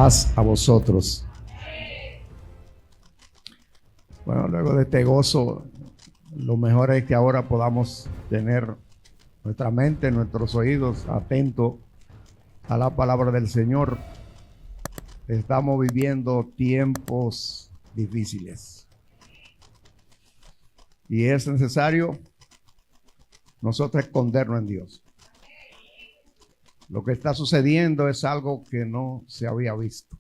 Paz a vosotros. Bueno, luego de este gozo, lo mejor es que ahora podamos tener nuestra mente, nuestros oídos atentos a la palabra del Señor. Estamos viviendo tiempos difíciles y es necesario nosotros escondernos en Dios. Lo que está sucediendo es algo que no se había visto.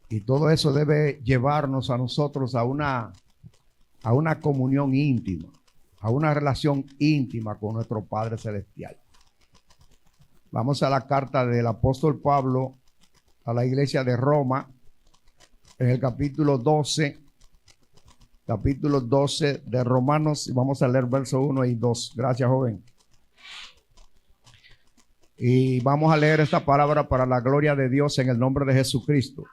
Y todo eso debe llevarnos a nosotros a una comunión íntima, a una relación íntima con nuestro Padre Celestial. Vamos a la carta del apóstol Pablo a la iglesia de Roma, en el capítulo 12 de Romanos, y vamos a leer versos 1 y 2. Gracias, joven. Y vamos a leer esta palabra para la gloria de Dios en el nombre de Jesucristo.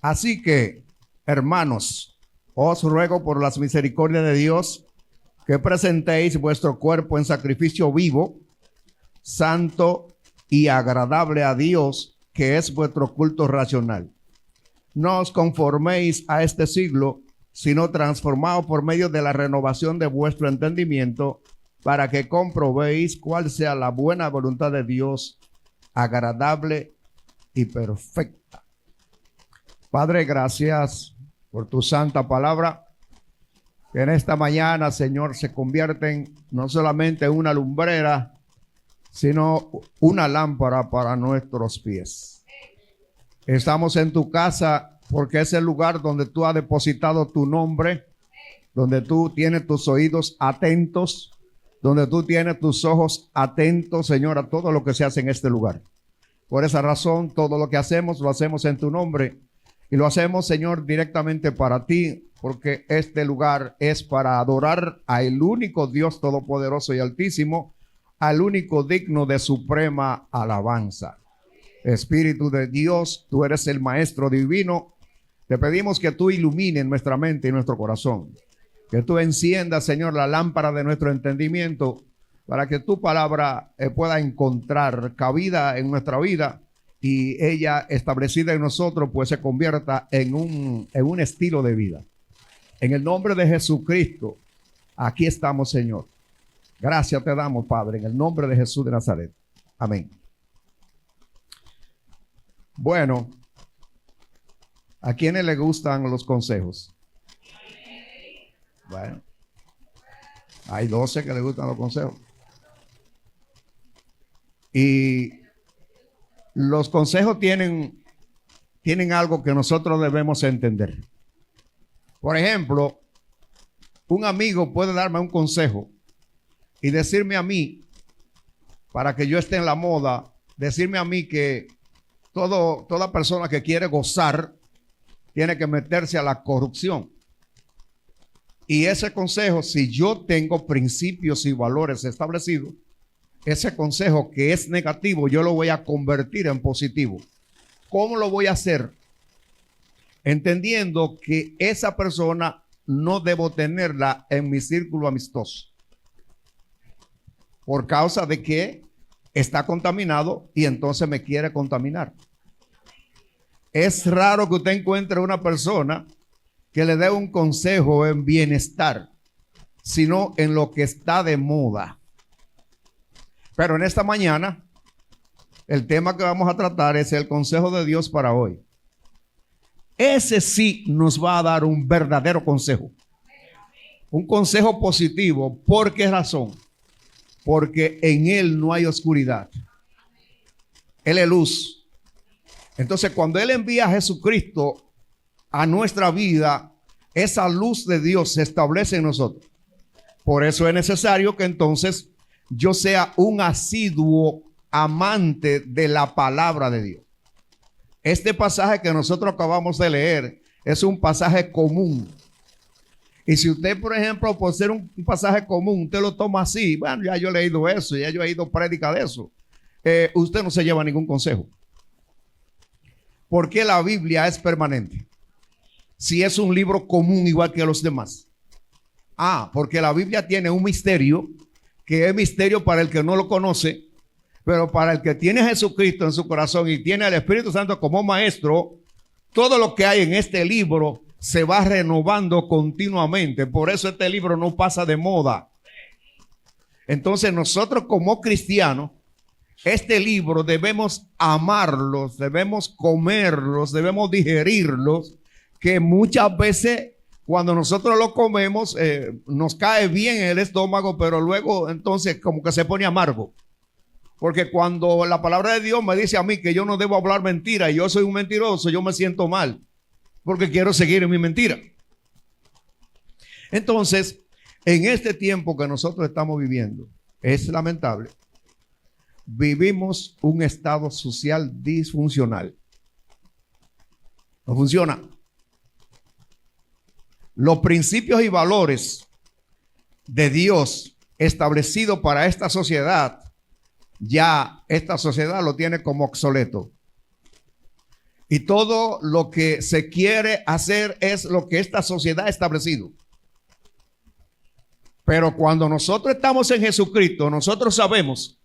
Así que, hermanos, os ruego por las misericordias de Dios que presentéis vuestro cuerpo en sacrificio vivo, santo y agradable a Dios, que es vuestro culto racional. No os conforméis a este siglo, sino transformaos por medio de la renovación de vuestro entendimiento, para que comprobéis cuál sea la buena voluntad de Dios, agradable y perfecta. Padre, gracias por tu santa palabra, que en esta mañana, Señor, se convierten no solamente en una lumbrera, sino una lámpara para nuestros pies. Estamos en tu casa porque es el lugar donde tú has depositado tu nombre, donde tú tienes tus oídos atentos, donde tú tienes tus ojos atentos, Señor, a todo lo que se hace en este lugar. Por esa razón, todo lo que hacemos, lo hacemos en tu nombre. Y lo hacemos, Señor, directamente para ti, porque este lugar es para adorar al único Dios todopoderoso y altísimo, al único digno de suprema alabanza. Espíritu de Dios, tú eres el Maestro divino. Te pedimos que tú ilumines nuestra mente y nuestro corazón. Que tú enciendas, Señor, la lámpara de nuestro entendimiento para que tu palabra pueda encontrar cabida en nuestra vida y ella establecida en nosotros pues se convierta en un estilo de vida. En el nombre de Jesucristo, aquí estamos, Señor. Gracias te damos, Padre, en el nombre de Jesús de Nazaret. Amén. Bueno, ¿a quiénes les gustan los consejos? Bueno, hay 12 que les gustan los consejos. Y los consejos tienen algo que nosotros debemos entender. Por ejemplo, un amigo puede darme un consejo y decirme a mí, para que yo esté en la moda, decirme a mí que toda persona que quiere gozar tiene que meterse a la corrupción. Y ese consejo, si yo tengo principios y valores establecidos, ese consejo que es negativo, yo lo voy a convertir en positivo. ¿Cómo lo voy a hacer? Entendiendo que esa persona no debo tenerla en mi círculo amistoso, por causa de que está contaminado y entonces me quiere contaminar. Es raro que usted encuentre una persona que le dé un consejo en bienestar, sino en lo que está de moda. Pero en esta mañana, el tema que vamos a tratar es el consejo de Dios para hoy. Ese sí nos va a dar un verdadero consejo. Un consejo positivo. ¿Por qué razón? Porque en Él no hay oscuridad. Él es luz. Entonces, cuando Él envía a Jesucristo a nuestra vida, esa luz de Dios se establece en nosotros. Por eso es necesario que entonces yo sea un asiduo amante de la palabra de Dios. Este pasaje que nosotros acabamos de leer es un pasaje común. Y si usted, por ejemplo, por ser un pasaje común, usted lo toma así, bueno, ya yo he leído eso, ya yo he ido prédica de eso, usted no se lleva ningún consejo. Porque la Biblia es permanente. Si es un libro común igual que los demás. Porque la Biblia tiene un misterio que es misterio para el que no lo conoce, Pero para el que tiene a Jesucristo en su corazón y tiene al Espíritu Santo como maestro, todo lo que hay en este libro se va renovando continuamente. Por eso este libro no pasa de moda. Entonces nosotros como cristianos, este libro debemos amarlos, debemos comerlos, debemos digerirlos, que muchas veces cuando nosotros lo comemos nos cae bien en el estómago, pero luego entonces como que se pone amargo. Porque cuando la palabra de Dios me dice a mí que yo no debo hablar mentira y yo soy un mentiroso, yo me siento mal, porque quiero seguir en mi mentira. Entonces, en este tiempo que nosotros estamos viviendo, es lamentable, vivimos un estado social disfuncional. No funciona. Los principios y valores de Dios establecidos para esta sociedad, ya esta sociedad lo tiene como obsoleto. Y todo lo que se quiere hacer es lo que esta sociedad ha establecido. Pero cuando nosotros estamos en Jesucristo, nosotros sabemos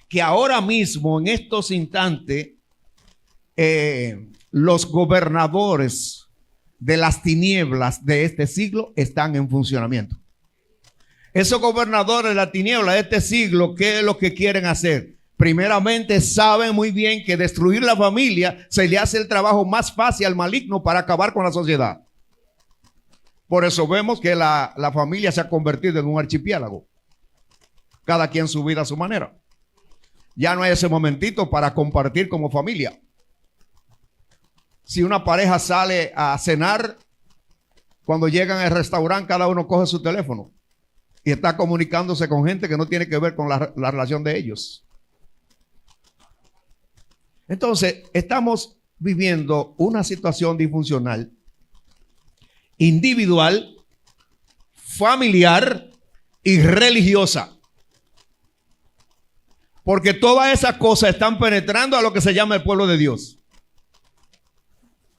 que ahora mismo, en estos instantes, los gobernadores de las tinieblas de este siglo están en funcionamiento. Esos gobernadores de la tiniebla de este siglo, ¿qué es lo que quieren hacer? Primeramente, saben muy bien que destruir la familia se le hace el trabajo más fácil al maligno para acabar con la sociedad. Por eso vemos que la familia se ha convertido en un archipiélago. Cada quien su vida a su manera. Ya no hay ese momentito para compartir como familia. Si una pareja sale a cenar, cuando llegan al restaurante, cada uno coge su teléfono y está comunicándose con gente que no tiene que ver con la relación de ellos. Entonces, estamos viviendo una situación disfuncional, individual, familiar y religiosa. Porque todas esas cosas están penetrando a lo que se llama el pueblo de Dios.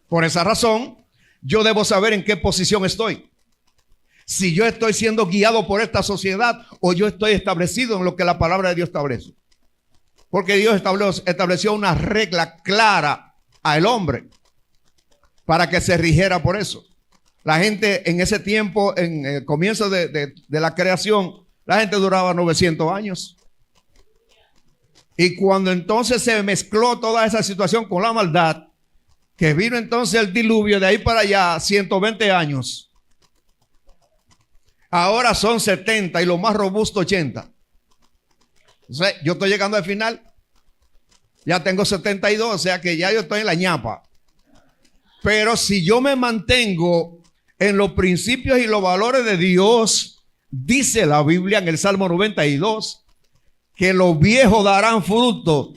Por esa razón, yo debo saber en qué posición estoy. Si yo estoy siendo guiado por esta sociedad o yo estoy establecido en lo que la palabra de Dios establece. Porque Dios estableció una regla clara al hombre para que se rigiera por eso. La gente en ese tiempo, en el comienzo de la creación, la gente duraba 900 años. Y cuando entonces se mezcló toda esa situación con la maldad, que vino entonces el diluvio, de ahí para allá 120 años. Ahora son 70 y lo más robusto 80. Entonces, yo estoy llegando al final. Ya tengo 72, o sea que ya yo estoy en la ñapa. Pero si yo me mantengo en los principios y los valores de Dios, dice la Biblia en el Salmo 92, que los viejos darán fruto,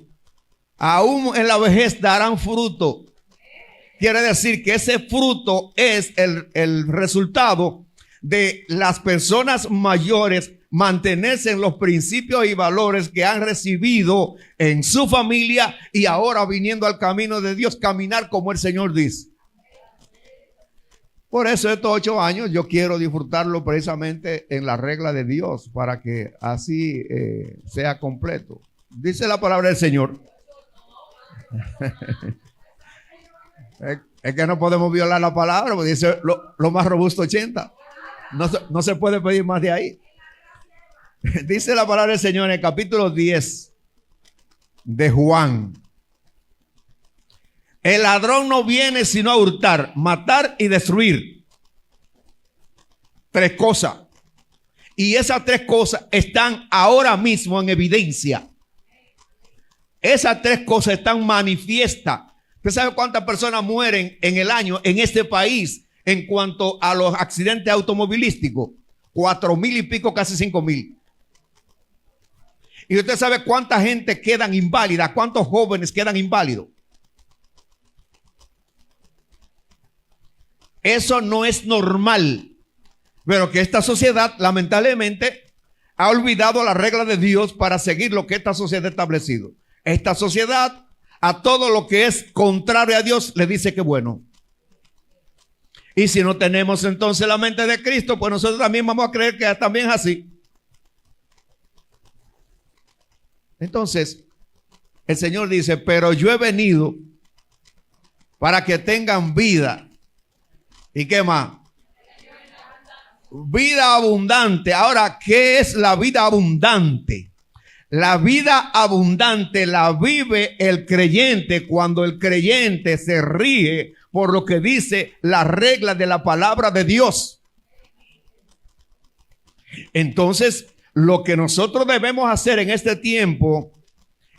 aún en la vejez darán fruto. Quiere decir que ese fruto es el resultado de las personas mayores mantenerse en los principios y valores que han recibido en su familia y ahora viniendo al camino de Dios, caminar como el Señor dice. Por eso estos 8 años yo quiero disfrutarlo precisamente en la regla de Dios para que así sea completo. Dice la palabra del Señor. Es que no podemos violar la palabra, porque dice lo más robusto 80. No se puede pedir más de ahí. Dice la palabra del Señor en el capítulo 10 de Juan. El ladrón no viene sino a hurtar, matar y destruir. 3 cosas. Y esas 3 cosas están ahora mismo en evidencia. Esas 3 cosas están manifiestas. ¿Usted sabe cuántas personas mueren en el año en este país en cuanto a los accidentes automovilísticos? 4,000 y pico, casi 5,000. Y usted sabe cuánta gente quedan inválida, cuántos jóvenes quedan inválidos. Eso no es normal. Pero que esta sociedad lamentablemente ha olvidado la regla de Dios para seguir lo que esta sociedad ha establecido. Esta sociedad a todo lo que es contrario a Dios le dice que bueno. Y si no tenemos entonces la mente de Cristo, pues nosotros también vamos a creer que también es así. Entonces, el Señor dice, pero yo he venido para que tengan vida. ¿Y qué más? Vida abundante. Ahora, ¿qué es la vida abundante? La vida abundante la vive el creyente cuando el creyente se rige por lo que dice la regla de la palabra de Dios. Entonces, lo que nosotros debemos hacer en este tiempo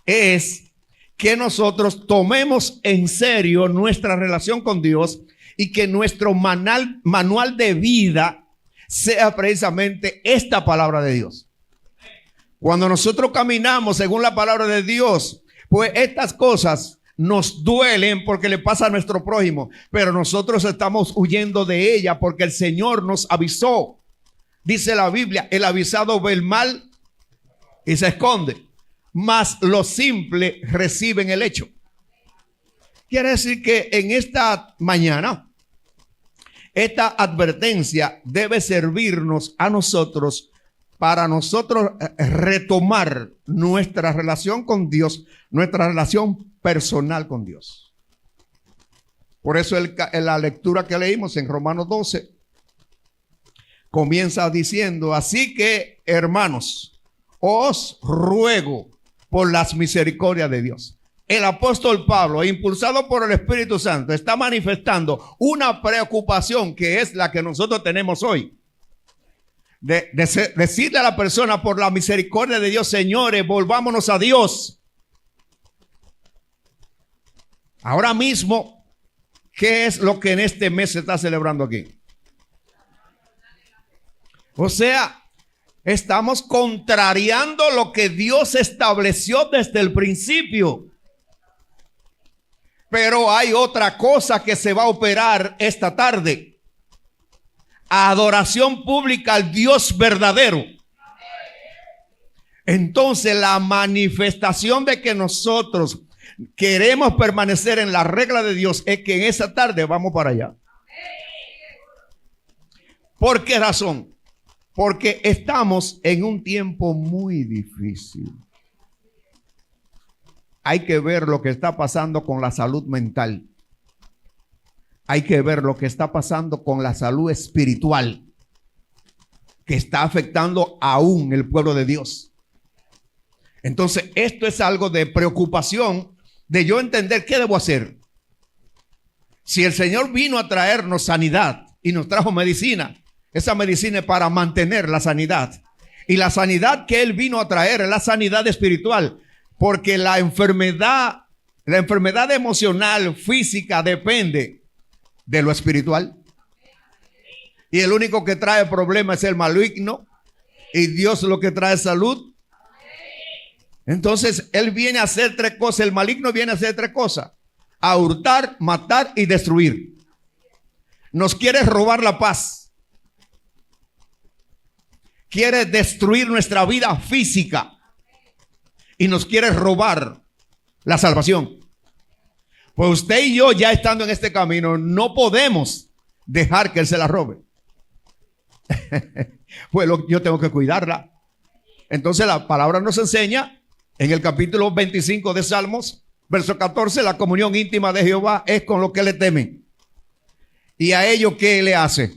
es que nosotros tomemos en serio nuestra relación con Dios y que nuestro manual de vida sea precisamente esta palabra de Dios. Cuando nosotros caminamos según la palabra de Dios, pues estas cosas nos duelen porque le pasa a nuestro prójimo, pero nosotros estamos huyendo de ella porque el Señor nos avisó. Dice la Biblia, el avisado ve el mal y se esconde, mas los simples reciben el hecho. Quiere decir que en esta mañana, esta advertencia debe servirnos a nosotros para nosotros retomar nuestra relación con Dios, nuestra relación personal con Dios. Por eso en la lectura que leímos en Romanos 12, comienza diciendo, así que hermanos, os ruego por las misericordias de Dios. El apóstol Pablo, impulsado por el Espíritu Santo, está manifestando una preocupación que es la que nosotros tenemos hoy. Decirle a la persona por la misericordia de Dios, señores, volvámonos a Dios. Ahora mismo, ¿qué es lo que en este mes se está celebrando aquí? O sea, estamos contrariando lo que Dios estableció desde el principio. Pero hay otra cosa que se va a operar esta tarde. Adoración pública al Dios verdadero. Entonces la manifestación de que nosotros queremos permanecer en la regla de Dios es que en esa tarde vamos para allá. ¿Por qué razón? Porque estamos en un tiempo muy difícil. Hay que ver lo que está pasando con la salud mental. Hay que ver lo que está pasando con la salud espiritual, que está afectando aún el pueblo de Dios. Entonces, esto es algo de preocupación, de yo entender qué debo hacer. Si el Señor vino a traernos sanidad y nos trajo medicina, esa medicina es para mantener la sanidad. Y la sanidad que Él vino a traer es la sanidad espiritual. Porque la enfermedad emocional, física, depende de lo espiritual. Y el único que trae problemas es el maligno. Y Dios lo que trae salud. Entonces, Él viene a hacer tres cosas. El maligno viene a hacer tres cosas: a hurtar, matar y destruir. Nos quiere robar la paz. Quiere destruir nuestra vida física. Y nos quiere robar la salvación. Pues usted y yo, ya estando en este camino, no podemos dejar que Él se la robe. Pues yo tengo que cuidarla. Entonces la palabra nos enseña en el capítulo 25 de Salmos, verso 14, la comunión íntima de Jehová es con los que le temen. Y a ellos, ¿qué le hace?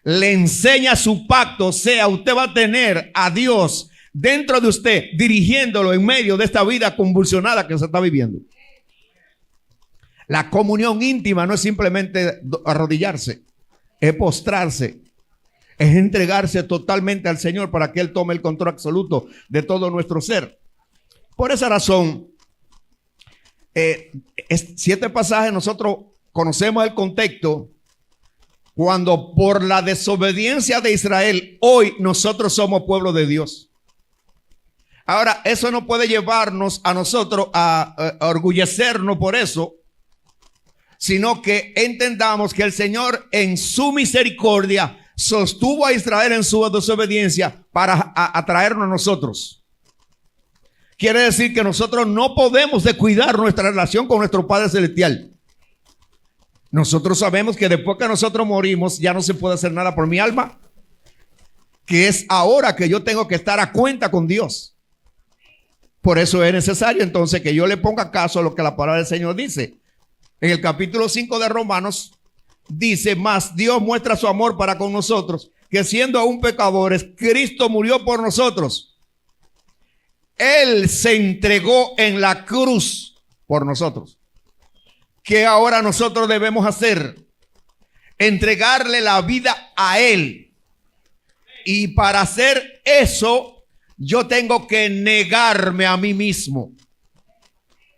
Le enseña su pacto. O sea, usted va a tener a Dios dentro de usted, dirigiéndolo en medio de esta vida convulsionada que se está viviendo. La comunión íntima no es simplemente arrodillarse, es postrarse, es entregarse totalmente al Señor para que Él tome el control absoluto de todo nuestro ser. Por esa razón, 7 pasajes nosotros conocemos el contexto. Cuando por la desobediencia de Israel, hoy nosotros somos pueblo de Dios. Ahora, eso no puede llevarnos a nosotros a orgullecernos por eso, sino que entendamos que el Señor en su misericordia sostuvo a Israel en su desobediencia para atraernos a nosotros. Quiere decir que nosotros no podemos descuidar nuestra relación con nuestro Padre Celestial. Nosotros sabemos que después que nosotros morimos ya no se puede hacer nada por mi alma, que es ahora que yo tengo que estar a cuenta con Dios. Por eso es necesario entonces que yo le ponga caso a lo que la palabra del Señor dice. En el capítulo 5 de Romanos dice: mas Dios muestra su amor para con nosotros, que siendo aún pecadores, Cristo murió por nosotros. Él se entregó en la cruz por nosotros. ¿Qué ahora nosotros debemos hacer? Entregarle la vida a Él. Y para hacer eso, yo tengo que negarme a mí mismo.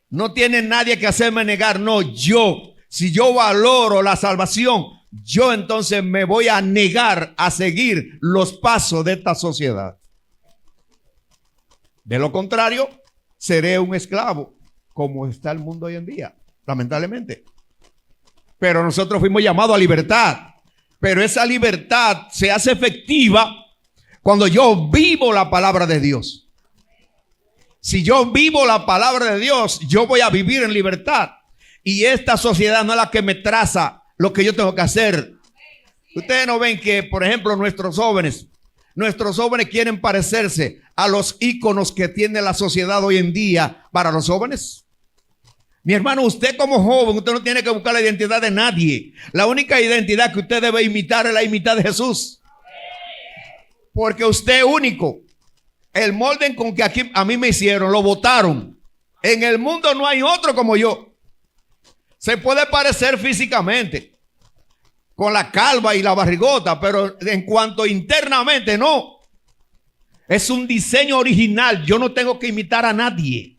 No tiene nadie que hacerme negar, no, yo. Si yo valoro la salvación, yo entonces me voy a negar a seguir los pasos de esta sociedad. De lo contrario, seré un esclavo, como está el mundo hoy en día, lamentablemente. Pero nosotros fuimos llamados a libertad. Pero esa libertad se hace efectiva cuando yo vivo la palabra de Dios. Si yo vivo la palabra de Dios, yo voy a vivir en libertad. Y esta sociedad no es la que me traza lo que yo tengo que hacer. Ustedes no ven que, por ejemplo, nuestros jóvenes quieren parecerse a los íconos que tiene la sociedad hoy en día para los jóvenes. Mi hermano, usted como joven, usted no tiene que buscar la identidad de nadie. La única identidad que usted debe imitar es la imitar de Jesús. Porque usted es único. El molde con que aquí a mí me hicieron, lo botaron. En el mundo no hay otro como yo. Se puede parecer físicamente, con la calva y la barrigota, pero en cuanto internamente, no. Es un diseño original. Yo no tengo que imitar a nadie.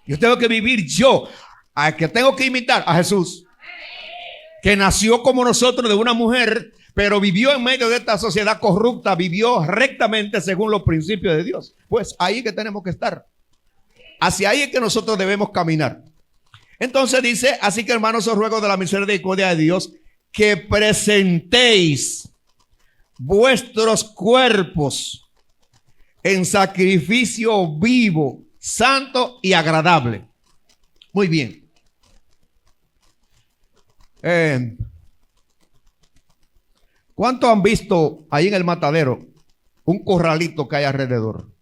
Yo tengo que vivir yo. ¿A que tengo que imitar? A Jesús, que nació como nosotros de una mujer, pero vivió en medio de esta sociedad corrupta, vivió rectamente según los principios de Dios. Pues ahí es que tenemos que estar. Hacia ahí es que nosotros debemos caminar. Entonces dice: así que, hermanos, os ruego de la misericordia de Dios que presentéis vuestros cuerpos en sacrificio vivo, santo y agradable. Muy bien. ¿Cuántos han visto ahí en el matadero un corralito que hay alrededor?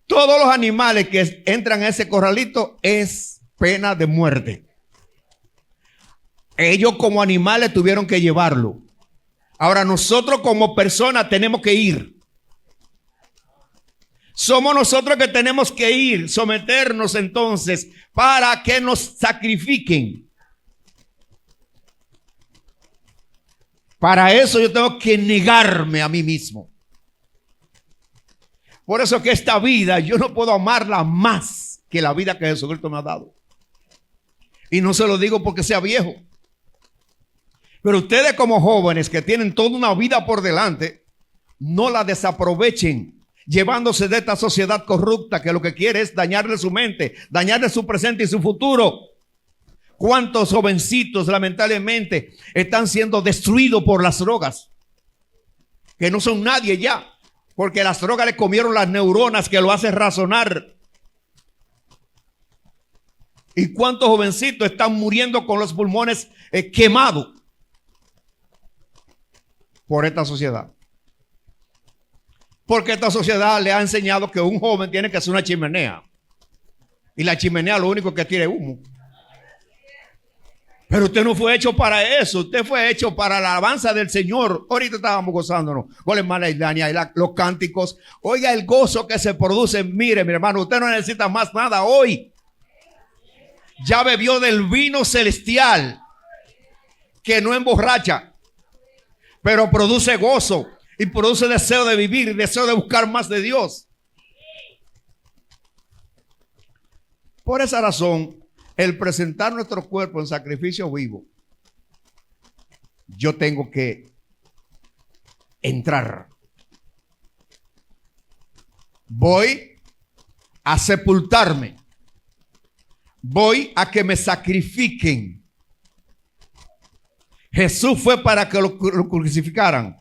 Todos los animales que entran a ese corralito es pena de muerte. Ellos como animales tuvieron que llevarlo. Ahora nosotros como personas tenemos que ir. Somos nosotros que tenemos que ir, someternos entonces para que nos sacrifiquen. Para eso yo tengo que negarme a mí mismo. Por eso que esta vida yo no puedo amarla más que la vida que Jesucristo me ha dado. Y no se lo digo porque sea viejo. Pero ustedes como jóvenes que tienen toda una vida por delante, no la desaprovechen llevándose de esta sociedad corrupta que lo que quiere es dañarle su mente, dañarle su presente y su futuro. ¿Cuántos jovencitos lamentablemente están siendo destruidos por las drogas? Que no son nadie ya, porque las drogas le comieron las neuronas que lo hacen razonar. ¿Y cuántos jovencitos están muriendo con los pulmones quemados por esta sociedad? Porque esta sociedad le ha enseñado que un joven tiene que hacer una chimenea. Y la chimenea lo único que tiene es humo. Pero usted no fue hecho para eso. Usted fue hecho para la alabanza del Señor. Ahorita estábamos gozándonos con la hermana Isdania y los cánticos. Oiga el gozo que se produce. Mire, mi hermano, usted no necesita más nada hoy. Ya bebió del vino celestial que no emborracha, pero produce gozo y produce deseo de vivir, deseo de buscar más de Dios. Por esa razón, el presentar nuestro cuerpo en sacrificio vivo, yo tengo que entrar. Voy a sepultarme. Voy a que me sacrifiquen. Jesús fue para que lo crucificaran.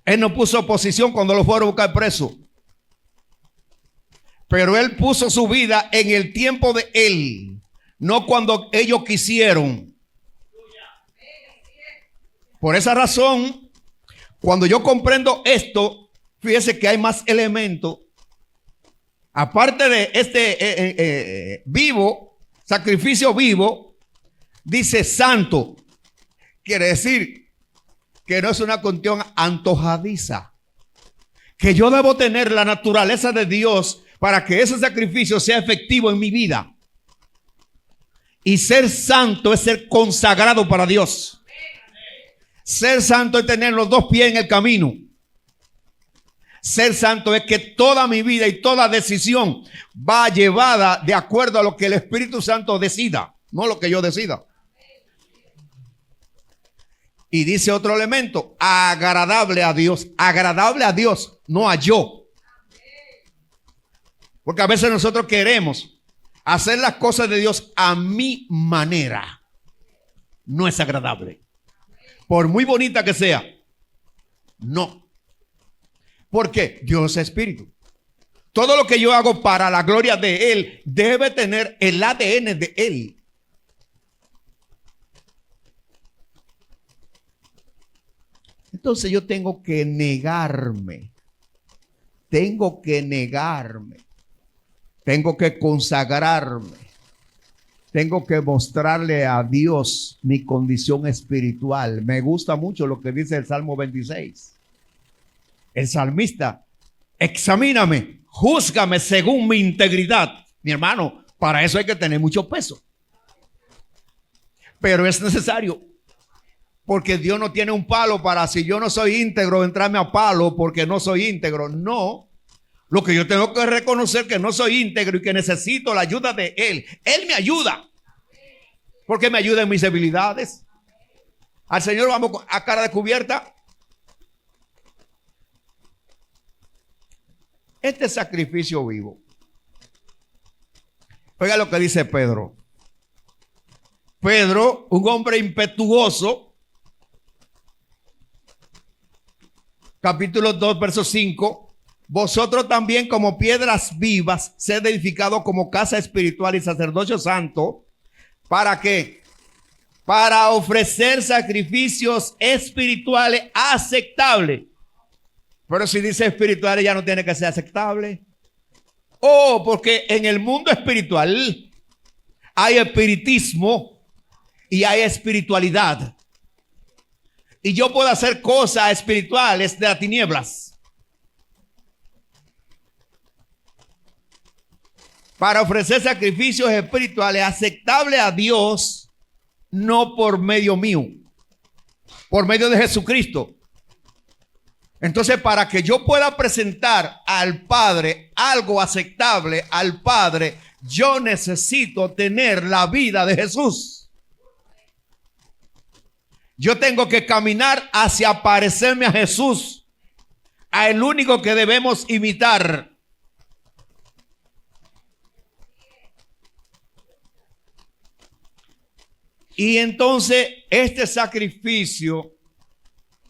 Él no puso oposición cuando lo fueron a buscar preso. Pero él puso su vida en el tiempo de él, no cuando ellos quisieron. Por esa razón, cuando yo comprendo esto, fíjese que hay más elementos Aparte de este vivo, sacrificio vivo, dice santo. Quiere decir que no es una cuestión antojadiza. Que yo debo tener la naturaleza de Dios para que ese sacrificio sea efectivo en mi vida. Y ser santo es ser consagrado para Dios. Ser santo es tener los dos pies en el camino. Ser santo es que toda mi vida y toda decisión va llevada de acuerdo a lo que el Espíritu Santo decida, no lo que yo decida. Y dice otro elemento, agradable a Dios, no a yo. Porque a veces nosotros queremos hacer las cosas de Dios a mi manera. No es agradable. Por muy bonita que sea, no. Porque Dios es espíritu. Todo lo que yo hago para la gloria de Él debe tener el ADN de Él. Entonces yo tengo que negarme. Tengo que consagrarme. Tengo que mostrarle a Dios mi condición espiritual. Me gusta mucho lo que dice el Salmo 26. El salmista, examíname, júzgame según mi integridad. Mi hermano, para eso hay que tener mucho peso. Pero es necesario. Porque Dios no tiene un palo para, si yo no soy íntegro, entrarme a palo porque no soy íntegro. No. Lo que yo tengo que reconocer que no soy íntegro y que necesito la ayuda de Él. Él me ayuda. Porque me ayuda en mis debilidades. Al Señor vamos a cara descubierta. Este sacrificio vivo. Oiga lo que dice Pedro. Pedro, un hombre impetuoso. Capítulo 2, verso 5. Vosotros también como piedras vivas, sed edificados como casa espiritual y sacerdocio santo. ¿Para qué? Para ofrecer sacrificios espirituales aceptables. Pero si dice espirituales ya no tiene que ser aceptable. Porque en el mundo espiritual hay espiritismo y hay espiritualidad. Y yo puedo hacer cosas espirituales de las tinieblas. Para ofrecer sacrificios espirituales aceptables a Dios, no por medio mío, por medio de Jesucristo. Entonces, para que yo pueda presentar al Padre algo aceptable al Padre, yo necesito tener la vida de Jesús. Yo tengo que caminar hacia parecerme a Jesús, a el único que debemos imitar. Y entonces este sacrificio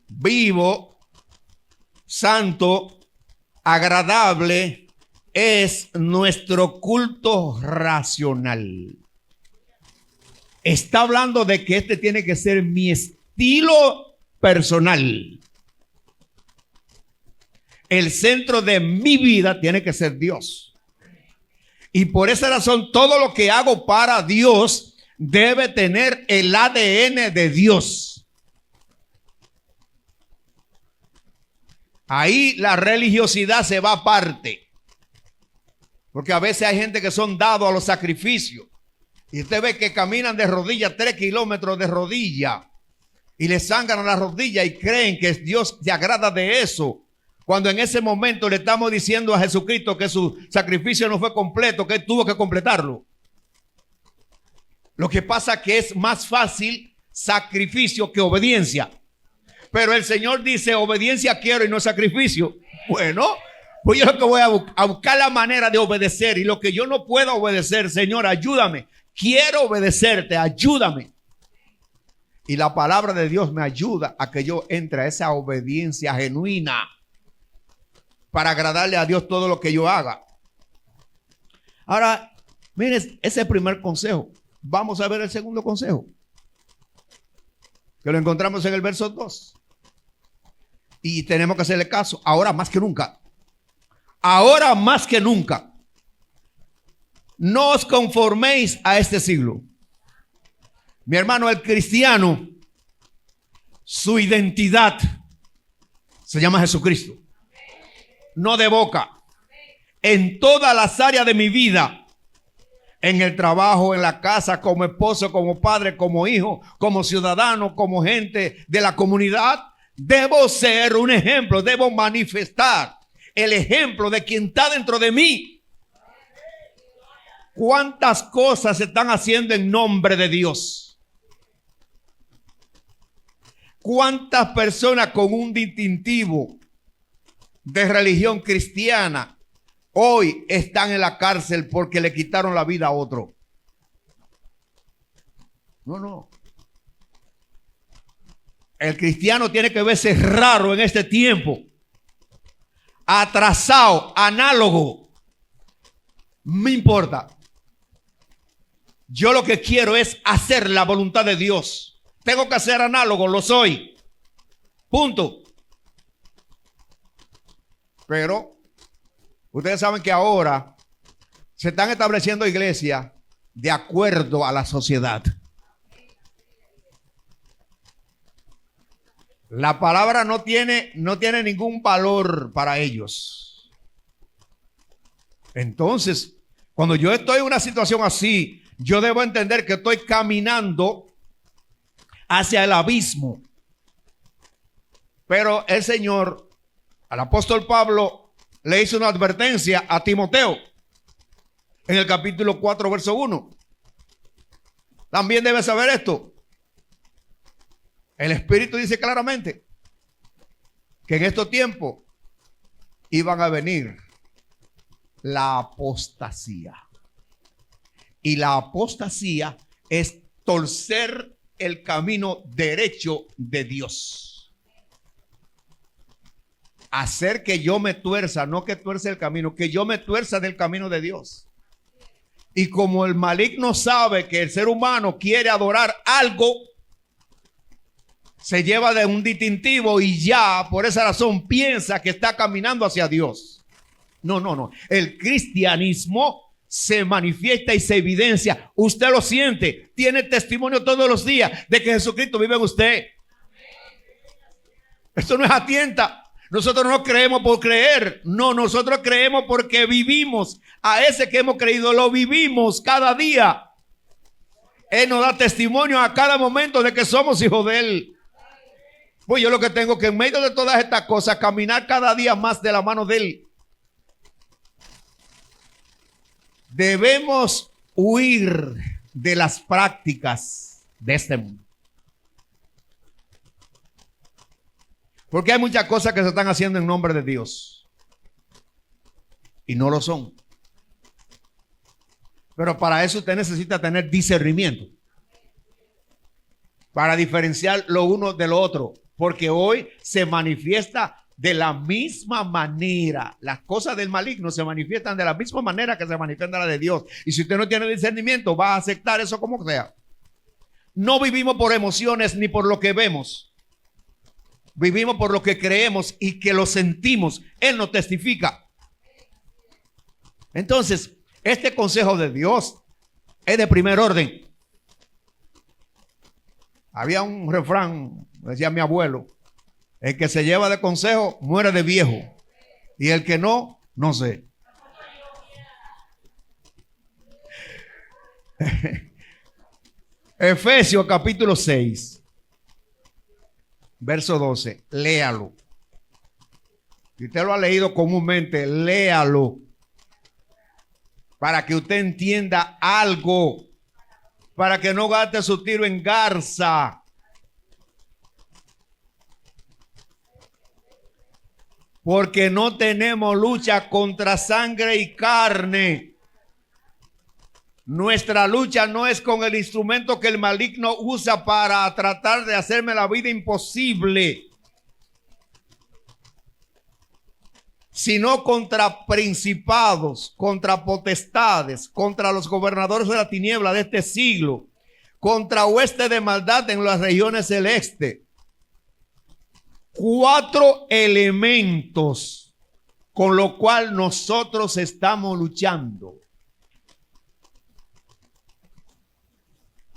vivo, santo, agradable, es nuestro culto racional. Está hablando de que este tiene que ser mi estilo personal. El centro de mi vida tiene que ser Dios. Y por esa razón, todo lo que hago para Dios debe tener el ADN de Dios. Ahí la religiosidad se va aparte. Porque a veces hay gente que son dados a los sacrificios. Y usted ve que caminan de rodillas 3 kilómetros de rodilla. Y le sangran las rodillas y creen que Dios se agrada de eso. Cuando en ese momento le estamos diciendo a Jesucristo que su sacrificio no fue completo, que él tuvo que completarlo. Lo que pasa es que es más fácil sacrificio que obediencia. Pero el Señor dice, obediencia quiero y no sacrificio. Bueno, pues yo lo que voy a buscar la manera de obedecer. Y lo que yo no puedo obedecer, Señor, ayúdame. Quiero obedecerte, ayúdame. Y la palabra de Dios me ayuda a que yo entre a esa obediencia genuina para agradarle a Dios todo lo que yo haga. Ahora, miren, ese es el primer consejo. Vamos a ver el segundo consejo, que lo encontramos en el verso 2. Y tenemos que hacerle caso ahora más que nunca. Ahora más que nunca. No os conforméis a este siglo. Mi hermano, el cristiano, su identidad se llama Jesucristo. No de boca. En todas las áreas de mi vida, en el trabajo, en la casa, como esposo, como padre, como hijo, como ciudadano, como gente de la comunidad, debo ser un ejemplo, debo manifestar el ejemplo de quien está dentro de mí. ¿Cuántas cosas se están haciendo en nombre de Dios? ¿Cuántas personas con un distintivo de religión cristiana hoy están en la cárcel porque le quitaron la vida a otro? No. El cristiano tiene que verse raro en este tiempo, atrasado, análogo. Me importa. Yo lo que quiero es hacer la voluntad de Dios. Tengo que ser análogo, lo soy. Punto. Pero ustedes saben que ahora se están estableciendo iglesias de acuerdo a la sociedad. La palabra no tiene ningún valor para ellos. Entonces, cuando yo estoy en una situación así, yo debo entender que estoy caminando hacia el abismo. Pero el Señor, al apóstol Pablo, le hizo una advertencia a Timoteo en el capítulo 4, verso 1. También debe saber esto. El Espíritu dice claramente que en estos tiempos iban a venir la apostasía. Y la apostasía es torcer el camino derecho de Dios. Hacer que yo me tuerza, no que tuerce el camino, que yo me tuerza del camino de Dios. Y como el maligno sabe que el ser humano quiere adorar algo, se lleva de un distintivo y ya por esa razón piensa que está caminando hacia Dios. No. El cristianismo se manifiesta y se evidencia. Usted lo siente, tiene testimonio todos los días de que Jesucristo vive en usted. Esto no es a tienta. Nosotros no creemos por creer. No, nosotros creemos porque vivimos a ese que hemos creído. Lo vivimos cada día. Él nos da testimonio a cada momento de que somos hijos de Él. Pues yo lo que tengo que en medio de todas estas cosas caminar cada día más de la mano de Él. Debemos huir de las prácticas de este mundo. Porque hay muchas cosas que se están haciendo en nombre de Dios y no lo son. Pero para eso usted necesita tener discernimiento para diferenciar lo uno de lo otro. Porque hoy se manifiesta de la misma manera. Las cosas del maligno se manifiestan de la misma manera que se manifiesta la de Dios. Y si usted no tiene discernimiento, va a aceptar eso como sea. No vivimos por emociones ni por lo que vemos. Vivimos por lo que creemos y que lo sentimos. Él nos testifica. Entonces, este consejo de Dios es de primer orden. Había un refrán, decía mi abuelo: el que se lleva de consejo muere de viejo, y el que no, no sé. Efesios capítulo 6, verso 12, léalo. Si usted lo ha leído comúnmente, léalo para que usted entienda algo, para que no gaste su tiro en garza. Porque no tenemos lucha contra sangre y carne. Nuestra lucha no es con el instrumento que el maligno usa para tratar de hacerme la vida imposible, sino contra principados, contra potestades, contra los gobernadores de la tiniebla de este siglo, contra huestes de maldad en las regiones celestes. 4 elementos con los cuales nosotros estamos luchando.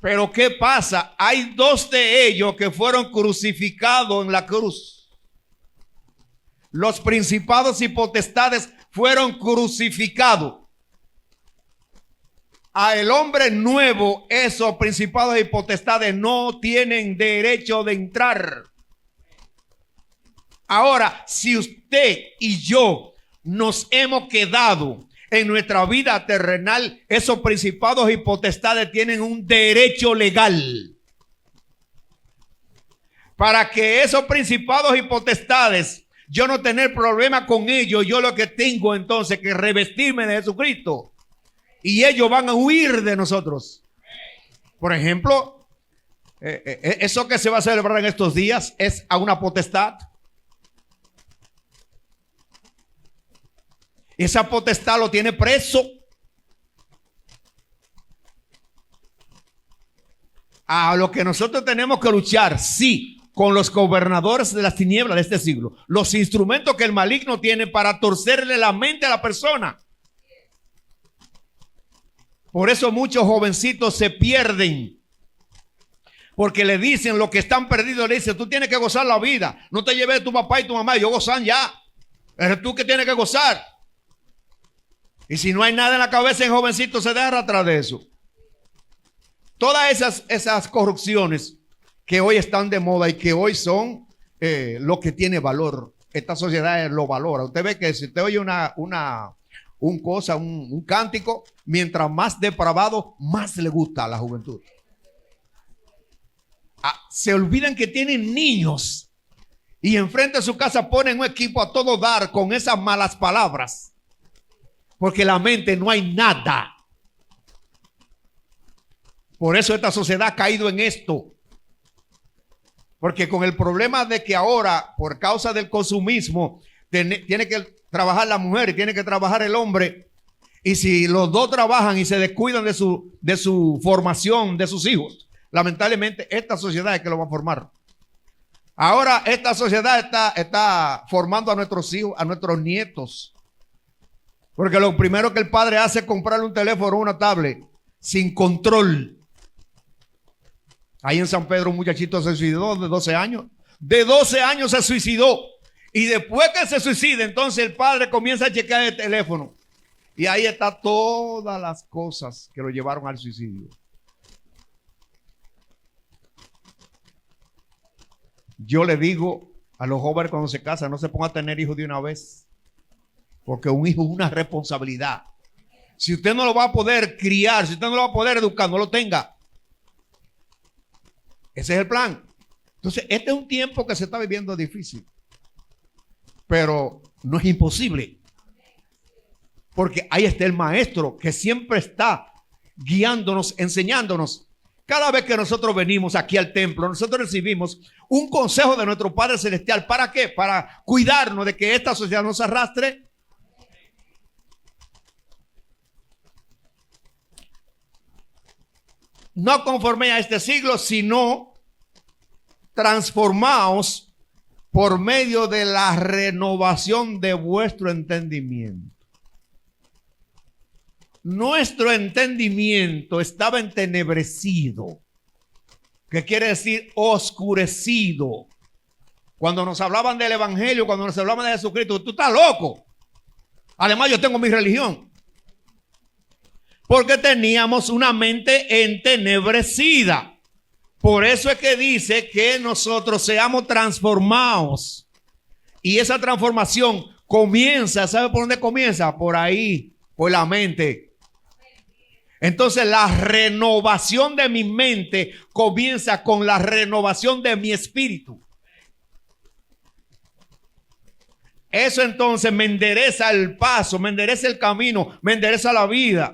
Pero ¿qué pasa? Hay dos de ellos que fueron crucificados en la cruz. Los principados y potestades fueron crucificados. A el hombre nuevo, esos principados y potestades no tienen derecho de entrar. Ahora, si usted y yo nos hemos quedado en nuestra vida terrenal, esos principados y potestades tienen un derecho legal. Para que esos principados y potestades, yo no tener problema con ellos, yo lo que tengo entonces que revestirme de Jesucristo. Y ellos van a huir de nosotros. Por ejemplo, eso que se va a celebrar en estos días es a una potestad. Esa potestad lo tiene preso. A lo que nosotros tenemos que luchar, sí, con los gobernadores de las tinieblas de este siglo. Los instrumentos que el maligno tiene para torcerle la mente a la persona. Por eso muchos jovencitos se pierden. Porque le dicen lo que están perdidos. Le dicen, tú tienes que gozar la vida. No te lleves tu papá y tu mamá. Ellos gozan ya. Eres tú que tienes que gozar. Y si no hay nada en la cabeza, el jovencito se deja atrás de eso. Todas esas corrupciones que hoy están de moda y que hoy son lo que tiene valor. Esta sociedad lo valora. Usted ve que si usted oye un cántico, mientras más depravado, más le gusta a la juventud. Se olvidan que tienen niños y enfrente de su casa ponen un equipo a todo dar con esas malas palabras, porque en la mente no hay nada. Por eso esta sociedad ha caído en esto, porque con el problema de que ahora, por causa del consumismo, tiene que trabajar la mujer y tiene que trabajar el hombre. Y si los dos trabajan y se descuidan de su formación, de sus hijos, lamentablemente esta sociedad es que lo va a formar. Ahora esta sociedad está formando a nuestros hijos, a nuestros nietos. Porque lo primero que el padre hace es comprarle un teléfono o una tablet sin control. Ahí en San Pedro un muchachito se suicidó de 12 años. De 12 años se suicidó. Y después que se suicida, entonces el padre comienza a chequear el teléfono. Y ahí está todas las cosas que lo llevaron al suicidio. Yo le digo a los jóvenes cuando se casan, no se pongan a tener hijos de una vez. Porque un hijo es una responsabilidad. Si usted no lo va a poder criar, si usted no lo va a poder educar, no lo tenga. Ese es el plan. Entonces, este es un tiempo que se está viviendo difícil. Pero no es imposible. Porque ahí está el maestro que siempre está guiándonos, enseñándonos. Cada vez que nosotros venimos aquí al templo, nosotros recibimos un consejo de nuestro Padre Celestial. ¿Para qué? Para cuidarnos de que esta sociedad no se arrastre. No conforme a este siglo, sino transformaos por medio de la renovación de vuestro entendimiento. Nuestro entendimiento estaba entenebrecido, que quiere decir oscurecido. Cuando nos hablaban del evangelio, cuando nos hablaban de Jesucristo, tú estás loco. Además, yo tengo mi religión. Porque teníamos una mente entenebrecida. Por eso es que dice que nosotros seamos transformados. Y esa transformación comienza, ¿sabe por dónde comienza? Por ahí, por la mente. Entonces la renovación de mi mente comienza con la renovación de mi espíritu. Eso entonces me endereza el paso, me endereza el camino, me endereza la vida.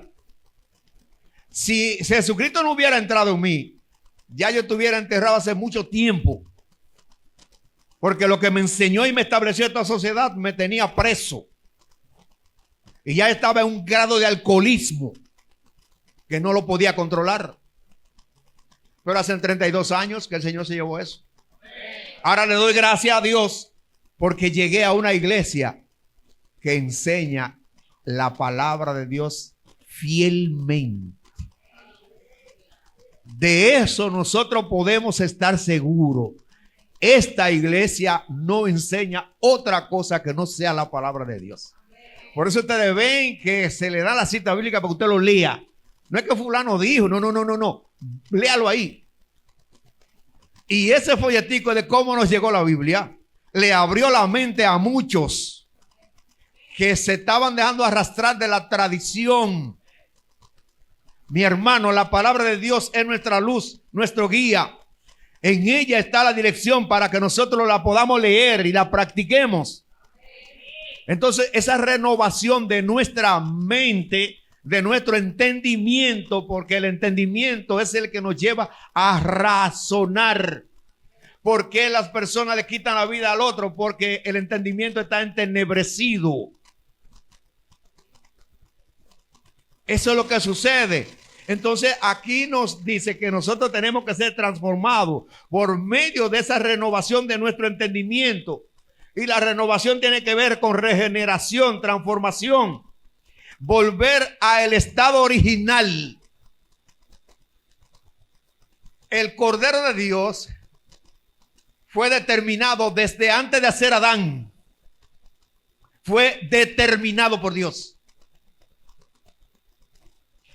Si Jesucristo no hubiera entrado en mí, ya yo estuviera enterrado hace mucho tiempo. Porque lo que me enseñó y me estableció esta sociedad me tenía preso. Y ya estaba en un grado de alcoholismo que no lo podía controlar. Pero hace 32 años que el Señor se llevó eso. Ahora le doy gracias a Dios porque llegué a una iglesia que enseña la palabra de Dios fielmente. De eso nosotros podemos estar seguros. Esta iglesia no enseña otra cosa que no sea la palabra de Dios. Por eso ustedes ven que se le da la cita bíblica para que usted lo lea. No es que fulano dijo, no. Léalo ahí. Y ese folletico de cómo nos llegó la Biblia le abrió la mente a muchos que se estaban dejando arrastrar de la tradición. Mi hermano, la palabra de Dios es nuestra luz, nuestro guía. En ella está la dirección para que nosotros la podamos leer y la practiquemos. Entonces, esa renovación de nuestra mente, de nuestro entendimiento, porque el entendimiento es el que nos lleva a razonar. ¿Por qué las personas le quitan la vida al otro? Porque el entendimiento está entenebrecido. Eso es lo que sucede. Entonces aquí nos dice que nosotros tenemos que ser transformados por medio de esa renovación de nuestro entendimiento. Y la renovación tiene que ver con regeneración, transformación. Volver al estado original. El Cordero de Dios fue determinado desde antes de hacer Adán. Fue determinado por Dios.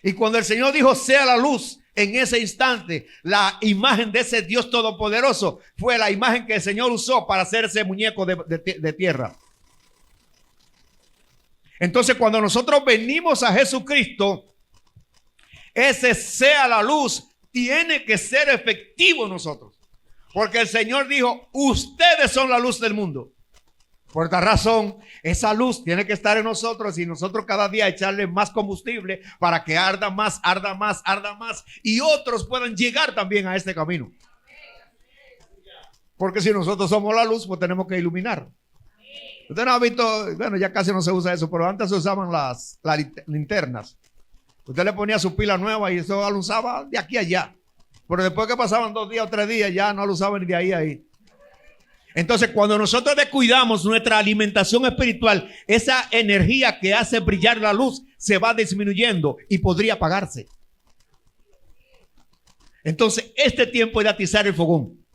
Y cuando el Señor dijo sea la luz, en ese instante la imagen de ese Dios todopoderoso fue la imagen que el Señor usó para hacer ese muñeco de tierra. Entonces cuando nosotros venimos a Jesucristo, ese sea la luz tiene que ser efectivo en nosotros. Porque el Señor dijo, ustedes son la luz del mundo. Por esta razón, esa luz tiene que estar en nosotros y nosotros cada día echarle más combustible para que arda más, arda más, arda más y otros puedan llegar también a este camino. Porque si nosotros somos la luz, pues tenemos que iluminar. Usted no ha visto, bueno, ya casi no se usa eso, pero antes se usaban las linternas. Usted le ponía su pila nueva y eso lo usaba de aquí a allá. Pero después que pasaban 2 días o 3 días, ya no lo usaban ni de ahí a ahí. Entonces, cuando nosotros descuidamos nuestra alimentación espiritual, esa energía que hace brillar la luz se va disminuyendo y podría apagarse. Entonces, este tiempo es de atizar el fogón.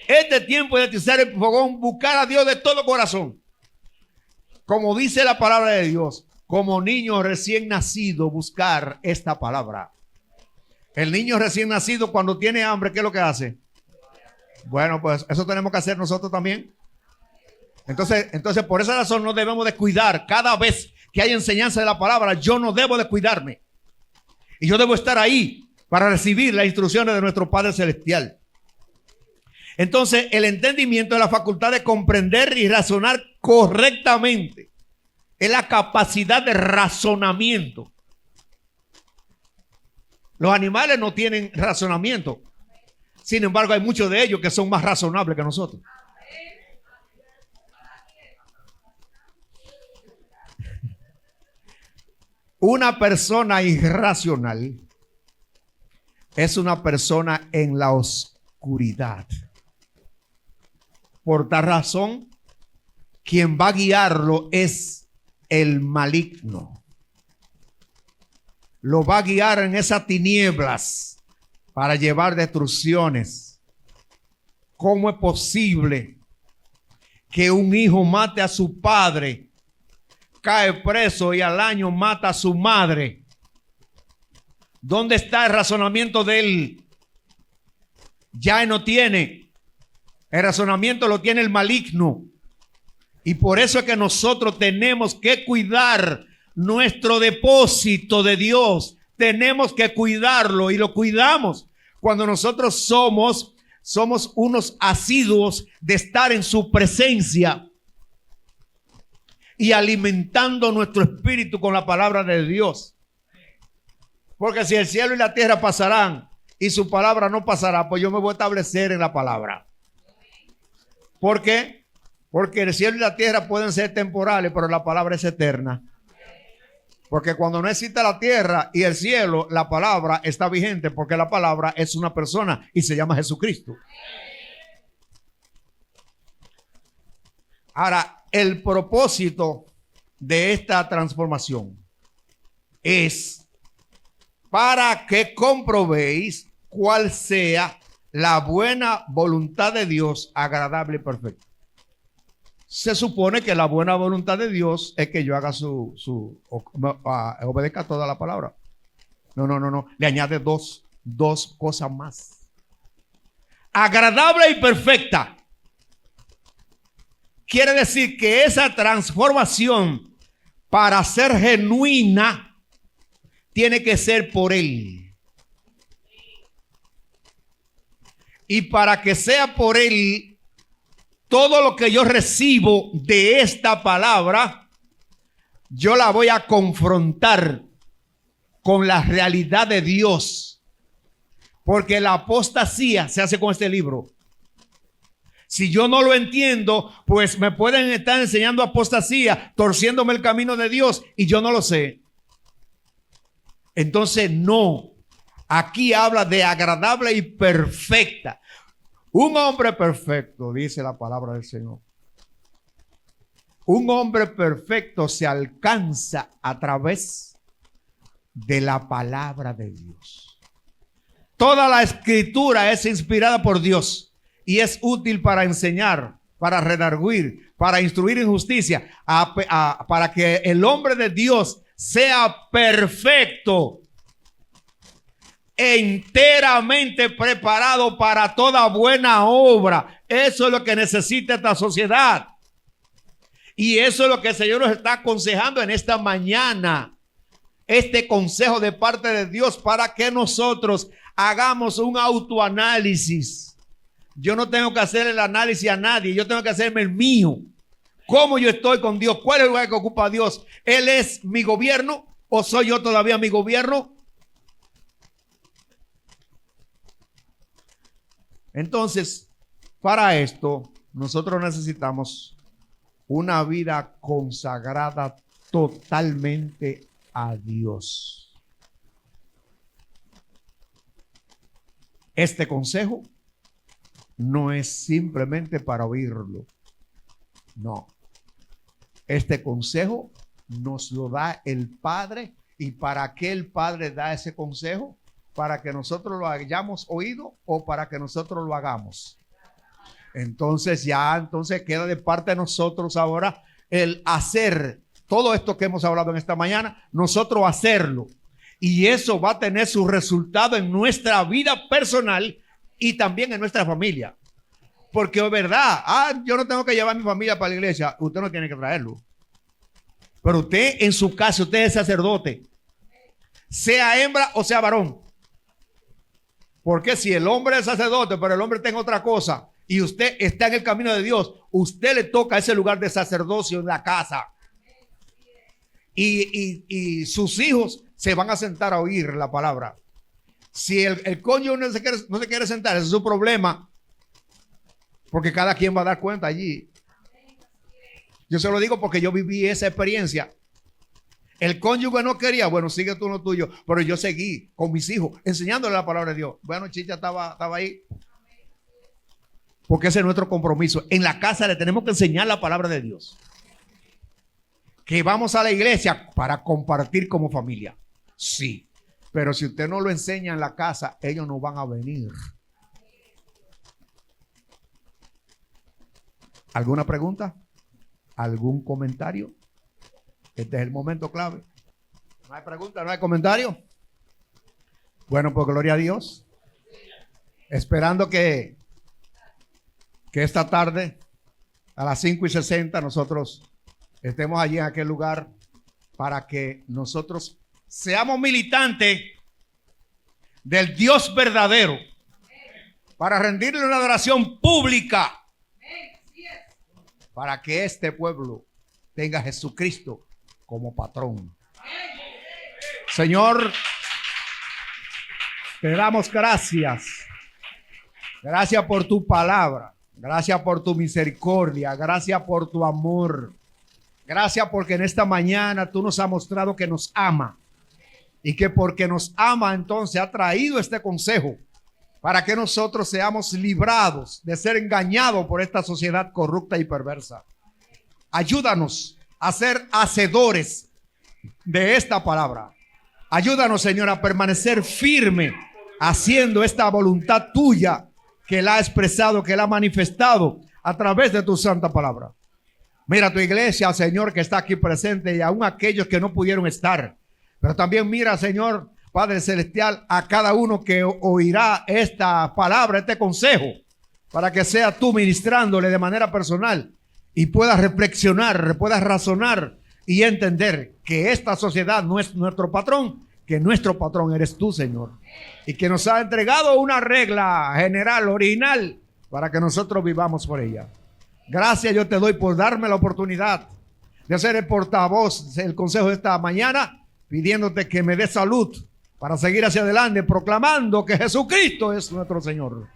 Este tiempo es de atizar el fogón, buscar a Dios de todo corazón. Como dice la palabra de Dios, como niño recién nacido, buscar esta palabra. El niño recién nacido, cuando tiene hambre, ¿qué es lo que hace? Bueno, pues eso tenemos que hacer nosotros también. Entonces por esa razón no debemos descuidar. Cada vez que hay enseñanza de la palabra, yo no debo descuidarme. Y yo debo estar ahí para recibir las instrucciones de nuestro Padre Celestial. Entonces el entendimiento es la facultad de comprender y razonar correctamente. Es la capacidad de razonamiento. Los animales no tienen razonamiento. Sin embargo, hay muchos de ellos que son más razonables que nosotros. Una persona irracional es una persona en la oscuridad. Por tal razón, quien va a guiarlo es el maligno. Lo va a guiar en esas tinieblas para llevar destrucciones. ¿Cómo es posible que un hijo mate a su padre, cae preso y al año mata a su madre? ¿Dónde está el razonamiento de él? Ya no tiene. El razonamiento lo tiene el maligno. Y por eso es que nosotros tenemos que cuidar nuestro depósito de Dios. Tenemos que cuidarlo y lo cuidamos cuando nosotros somos unos asiduos de estar en su presencia y alimentando nuestro espíritu con la palabra de Dios. Porque si el cielo y la tierra pasarán y su palabra no pasará, pues yo me voy a establecer en la palabra. ¿Por qué? Porque el cielo y la tierra pueden ser temporales, pero la palabra es eterna. Porque cuando no existe la tierra y el cielo, la palabra está vigente, porque la palabra es una persona y se llama Jesucristo. Ahora, el propósito de esta transformación es para que comprobéis cuál sea la buena voluntad de Dios, agradable y perfecta. Se supone que la buena voluntad de Dios es que yo haga obedezca toda la palabra. No. Le añade dos cosas más. Agradable y perfecta. Quiere decir que esa transformación, para ser genuina, tiene que ser por Él. Y para que sea por Él, todo lo que yo recibo de esta palabra, yo la voy a confrontar con la realidad de Dios. Porque la apostasía se hace con este libro. Si yo no lo entiendo, pues me pueden estar enseñando apostasía, torciéndome el camino de Dios y yo no lo sé. Entonces no. Aquí habla de agradable y perfecta. Un hombre perfecto, dice la palabra del Señor. Un hombre perfecto se alcanza a través de la palabra de Dios. Toda la escritura es inspirada por Dios y es útil para enseñar, para redarguir, para instruir en justicia, para que el hombre de Dios sea perfecto, enteramente preparado para toda buena obra. Eso es lo que necesita esta sociedad. Y eso es lo que el Señor nos está aconsejando en esta mañana. Este consejo de parte de Dios para que nosotros hagamos un autoanálisis. Yo no tengo que hacer el análisis a nadie, yo tengo que hacerme el mío. ¿Cómo yo estoy con Dios? ¿Cuál es el lugar que ocupa Dios? ¿Él es mi gobierno o soy yo todavía mi gobierno? Entonces, para esto, nosotros necesitamos una vida consagrada totalmente a Dios. Este consejo no es simplemente para oírlo. No. Este consejo nos lo da el Padre. ¿Y para qué el Padre da ese consejo? ¿Para que nosotros lo hayamos oído o para que nosotros lo hagamos? Entonces queda de parte de nosotros ahora el hacer todo esto que hemos hablado en esta mañana, nosotros hacerlo. Y eso va a tener su resultado en nuestra vida personal y también en nuestra familia. Porque es verdad, yo no tengo que llevar a mi familia para la iglesia, usted no tiene que traerlo. Pero usted en su casa, usted es sacerdote, sea hembra o sea varón. Porque si el hombre es sacerdote, pero el hombre está en otra cosa, y usted está en el camino de Dios, usted le toca ese lugar de sacerdocio en la casa. Y sus hijos se van a sentar a oír la palabra. Si el cónyuge no se quiere sentar, ese es su problema. Porque cada quien va a dar cuenta allí. Yo se lo digo porque yo viví esa experiencia. El cónyuge no quería, bueno, sigue tú lo tuyo, pero yo seguí con mis hijos enseñándole la palabra de Dios. Bueno, Chicha estaba ahí. Porque ese es nuestro compromiso. En la casa le tenemos que enseñar la palabra de Dios. Que vamos a la iglesia para compartir como familia. Sí, pero si usted no lo enseña en la casa, ellos no van a venir. ¿Alguna pregunta? ¿Algún comentario? Este es el momento clave. ¿No hay pregunta? ¿No hay comentario? Bueno, pues gloria a Dios. Esperando que esta tarde a las 5:60 nosotros estemos allí en aquel lugar para que nosotros seamos militantes del Dios verdadero, para rendirle una adoración pública, para que este pueblo tenga a Jesucristo como patrón. Señor, te damos gracias. Gracias por tu palabra. Gracias por tu misericordia. Gracias por tu amor. Gracias porque en esta mañana tú nos has mostrado que nos ama. Y que porque nos ama entonces ha traído este consejo para que nosotros seamos librados de ser engañados por esta sociedad corrupta y perversa. Ayúdanos a ser hacedores de esta palabra. Ayúdanos, Señor, a permanecer firme haciendo esta voluntad tuya que la ha expresado, que la ha manifestado a través de tu santa palabra. Mira tu iglesia, Señor, que está aquí presente, y aún aquellos que no pudieron estar. Pero también mira, Señor, Padre Celestial, a cada uno que oirá esta palabra, este consejo, para que sea tú ministrándole de manera personal y puedas reflexionar, puedas razonar y entender que esta sociedad no es nuestro patrón, que nuestro patrón eres tú, Señor, y que nos ha entregado una regla general, original, para que nosotros vivamos por ella. Gracias yo te doy por darme la oportunidad de ser el portavoz del consejo de esta mañana, pidiéndote que me dé salud para seguir hacia adelante, proclamando que Jesucristo es nuestro Señor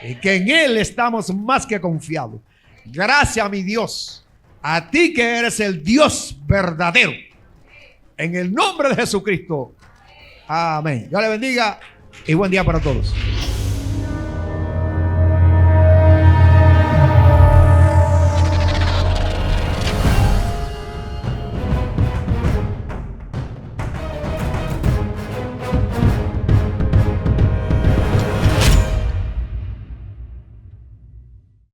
y que en Él estamos más que confiados. Gracias, mi Dios, a ti que eres el Dios verdadero. En el nombre de Jesucristo. Amén. Dios le bendiga y buen día para todos.